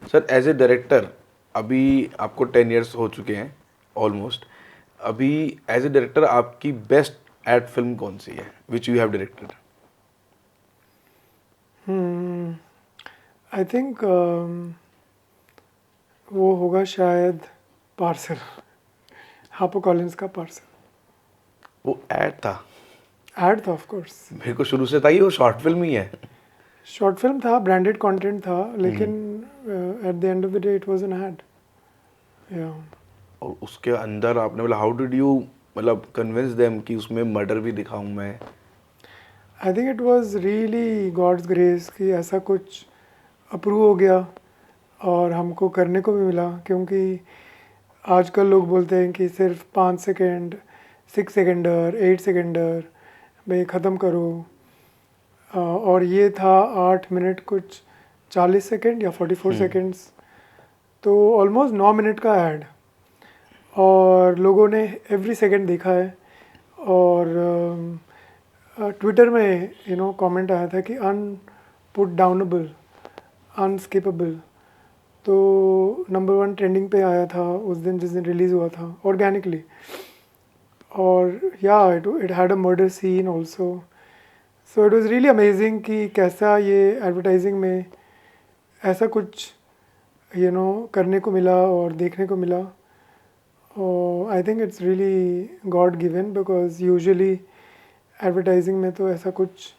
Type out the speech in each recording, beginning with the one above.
Sir as a director, अभी आपको 10 years हो चुके हैं ऑलमोस्ट। अभी एज ए डायरेक्टर आपकी बेस्ट एड फिल्म कौन सी है which you have directed? I think वो होगा शायद पार्सल, हापो कॉलिंस का पार्सल। वो एड था? एड था ऑफ कोर्स। मेरे को शुरू से था कि वो शॉर्ट फिल्म ही है। शॉर्ट फिल्म था, ब्रांडेड कंटेंट था, लेकिन at the end of the day it was an ad. या और उसके अंदर आपने बोला हाउ डिड यू मतलब कन्विंस देम कि उसमें मर्डर भी दिखाऊं मैं? I think it was really God's grace कि ऐसा कुछ अप्रूव हो गया और हमको करने को भी मिला, क्योंकि आजकल लोग बोलते हैं कि सिर्फ 5 सेकेंड, 6 सेकेंडर, 8 सेकेंडर में ख़त्म करो। और ये था 8 मिनट कुछ 40 सेकेंड या 44 सेकेंड्स, तो ऑलमोस्ट 9 मिनट का ऐड। और लोगों ने एवरी सेकेंड देखा है। और ट्विटर में कमेंट आया था कि अनपुट डाउनेबल, अनस्किपेबल। तो नंबर 1 ट्रेंडिंग पे आया था उस दिन जिस दिन रिलीज़ हुआ था ऑर्गेनिकली। और या it had a murder scene also. So it was really amazing कि कैसा ये एडवर्टाइजिंग में ऐसा कुछ करने को मिला और देखने को मिला। और I think it's really God given, because usually advertising में तो ऐसा कुछ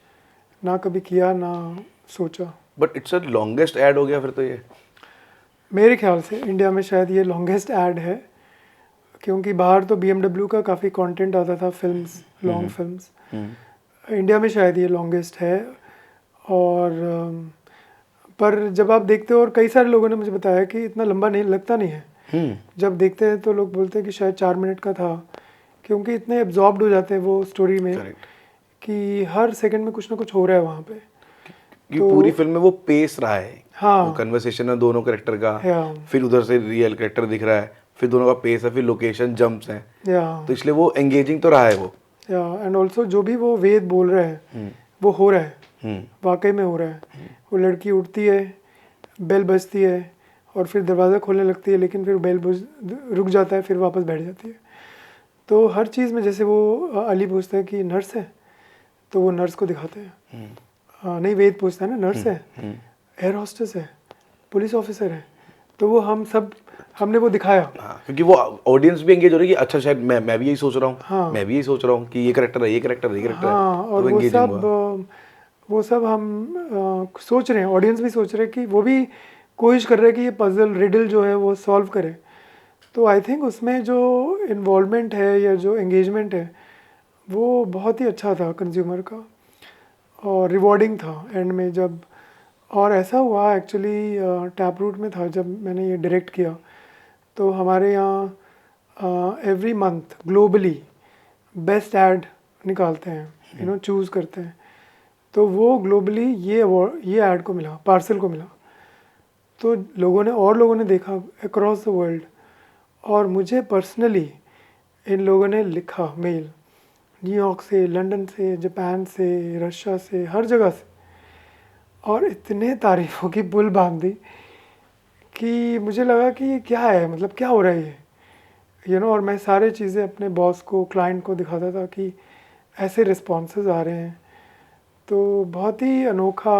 ना कभी किया ना सोचा। But it's a longest ad हो गया फिर तो ये। मेरे ख्याल से इंडिया में शायद ये लॉन्गेस्ट ऐड है, क्योंकि बाहर तो BMW का काफ़ी कंटेंट आता था, फिल्म्स, लॉन्ग फिल्म्स। इंडिया में शायद ये लॉन्गेस्ट है। और पर जब आप देखते हो, और कई सारे लोगों ने मुझे बताया कि इतना लंबा नहीं लगता नहीं है। जब देखते हैं तो लोग बोलते हैं कि शायद 4 मिनट का था, क्योंकि इतने एब्जॉर्ब्ड हो जाते हैं वो स्टोरी में करेक्ट। कि हर सेकंड में कुछ ना कुछ हो रहा है वहाँ पे। कि तो पूरी फिल्म में वो पेस रहा है। हाँ, वो कन्वर्सेशन है दोनों करेक्टर का, या फिर उधर से रियल करेक्टर दिख रहा है, फिर दोनों का पेस है, फिर लोकेशन जंप्स हैं, या तो इसलिए वो एंगेजिंग तो रहा है वो। या एंड ऑल्सो जो भी वो वेद बोल रहे हैं वो हो रहा है, वाकई में हो रहा है। वो लड़की उठती है, बेल बजती है और फिर दरवाज़ा खोलने लगती है, लेकिन फिर बेल बज रुक जाता है, फिर वापस बैठ जाती है। तो हर चीज़ में, जैसे वो अली पूछता है कि नर्स है, तो वो नर्स को दिखाते हैं। नहीं, वेद पूछता है ना, नर्स है, एयर हॉस्टेस है, पुलिस ऑफिसर है, तो वो हमने वो दिखाया। हाँ, क्योंकि वो ऑडियंस भी एंगेज हो रही है कि अच्छा शायद मैं भी यही सोच रहा हूँ, हाँ, मैं भी यही सोच रहा हूँ कि ये करेक्टर है, ये करेक्टर है, ये करेक्टर है, हाँ, और तो एंगेजिंग हुआ। वो सब हम सोच रहे हैं, ऑडियंस भी सोच रहे हैं कि वो भी कोशिश कर रहे हैं कि ये पजल रिडल जो है वो सॉल्व करे। तो आई थिंक उसमें जो इन्वॉल्वमेंट है या जो एंगेजमेंट है वो बहुत ही अच्छा था कंज्यूमर का, और रिवॉर्डिंग था एंड में जब। और ऐसा हुआ एक्चुअली, टैप रूट में था जब मैंने ये डायरेक्ट किया, तो हमारे यहाँ every month globally best add निकालते हैं, चूज़ करते हैं। तो वो ग्लोबली ये अवार्ड, ये ऐड को मिला, पार्सल को मिला। तो लोगों ने देखा अक्रॉस द वर्ल्ड, और मुझे पर्सनली इन लोगों ने लिखा मेल, न्यूयॉर्क से, लंदन से, जापान से, रशिया से, हर जगह से, और इतने तारीफ़ों की पुल बांध दी कि मुझे लगा कि ये क्या है, मतलब क्या हो रहा है ये, और मैं सारे चीज़ें अपने बॉस को, क्लाइंट को दिखाता था कि ऐसे रिस्पॉन्सेज आ रहे हैं। तो बहुत ही अनोखा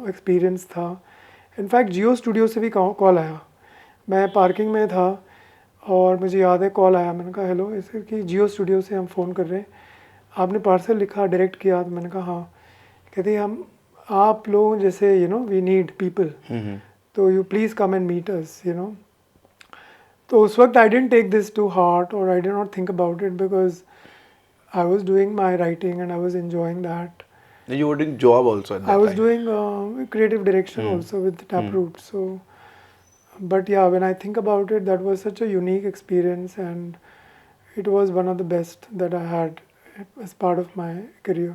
एक्सपीरियंस था। इनफैक्ट जियो स्टूडियो से भी कॉल आया। मैं पार्किंग में था और मुझे याद है कॉल आया, मैंने कहा हेलो, ऐसे कि जियो स्टूडियो से हम फ़ोन कर रहे हैं, आपने पार्सल लिखा, डायरेक्ट किया? तो मैंने कहा हाँ। कहते हम आप लोग जैसे वी नीड पीपल, तो you please come and meet us. तो उस वक्त I didn't take this to heart, और I did not think about it, because I was doing my writing and I was enjoying that. You were doing job also at I that was time. doing creative direction also with Taproot. So, but yeah, when I think about it, that was such a unique experience, and it was one of the best that I had as part of my career.